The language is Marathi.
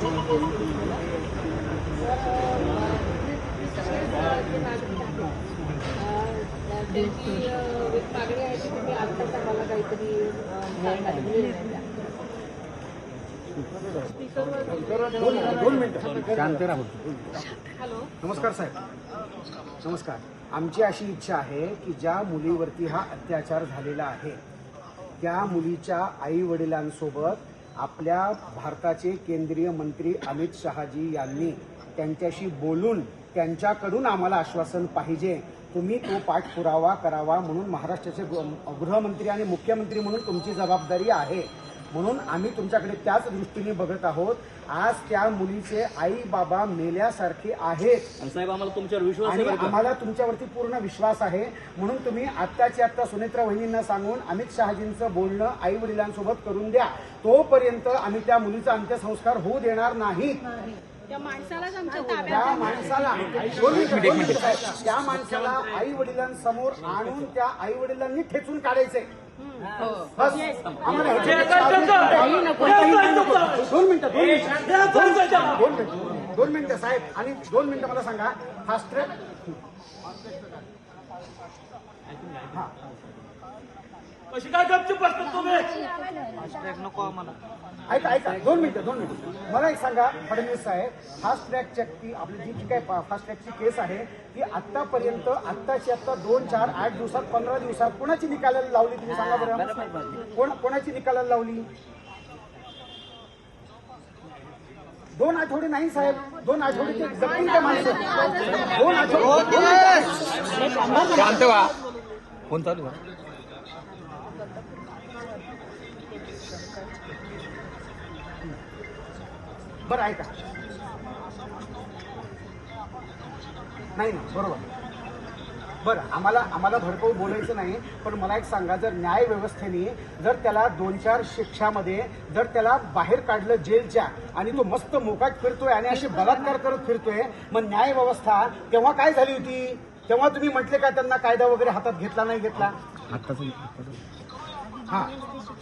केस केली मला. तर सगळे जे नागरिक आहेत त्यांची एक मागणी आहे की तुम्ही आत्ताच आम्हाला काहीतरी निर्णय द्या. दोन मिनिटं शांत राहू. हॅलो. नमस्कार साहेब. नमस्कार. आमची अशी इच्छा आहे की ज्या मुलीवरती हा अत्याचार झालेला आहे त्या मुलीच्या आई वडिलांसोबत आपल्या भारताचे केंद्रीय मंत्री अमित शहाजी यांनी त्यांच्याशी बोलून त्यांच्याकडून आम्हाला आश्वासन पाहिजे. तुम्ही तो पाठपुरावा करावा म्हणून महाराष्ट्राचे गृहमंत्री आणि मुख्यमंत्री म्हणून तुमची जबाबदारी आहे. म्हणून आम्ही तुमच्याकडे त्याच दृष्टीने बघत आहोत. आज त्या मुलीचे आई बाबा मेल्यासारखे आहेत साहेब, आम्हाला तुमच्यावर विश्वास आणि आहे. आम्हाला तुमच्यावरती पूर्ण विश्वास आहे. म्हणून तुम्ही आत्ताच्या आत्ता सुनेत्रा वहिनींना सांगून अमित शहाजींचं बोलणं आई वडिलांसोबत करून द्या. तोपर्यंत आम्ही त्या मुलीचा अंत्यसंस्कार होऊ देणार नाही. त्या माणसालाच आमच्या त्या ताब्यात माणसाला त्या माणसाला आई वडिलांसमोर आणून त्या आई वडिलांनी ठेचून काढायचंय. बस आम्हाला दोन मिनिटं साहेब आणि 2 मिनिटं मला सांगा. फास्ट ट्रॅक कशी काय गपचूप असतात तुम्ही? ऐका 2 मिनिटं मला एक सांगा फडणवीस साहेब, फास्ट ट्रॅक चेक आपली जी काय फास्ट ट्रॅकची केस आहे ती आतापर्यंत आत्ताची आत्ता 2, 4, 8 दिवसात 15 दिवसात कोणाची निकालाला लावली तुम्ही सांगा बरं. कोणाची निकालाला लावली? 2 आठवडे नाही साहेब, 2 आठवड्याचे जगतील त्या माणसं. 2 आठवडे शांत व्हा. फोन चालू आहे. बरं ऐका. नाही ना बरोबर. बरं आम्हाला भरपूर बोलायचं नाही, पण मला एक सांगा, जर न्याय व्यवस्थेने जर त्याला 2-4 शिक्षामध्ये जर त्याला बाहेर काढलं जेलच्या आणि तो मस्त मोकाट फिरतोय आणि असे बलात्कार करत फिरतोय, मग न्याय व्यवस्था तेव्हा काय झाली होती? तेव्हा तुम्ही म्हटले का त्यांना कायदा वगैरे हातात घेतला नाही घेतला? आत्ताच हा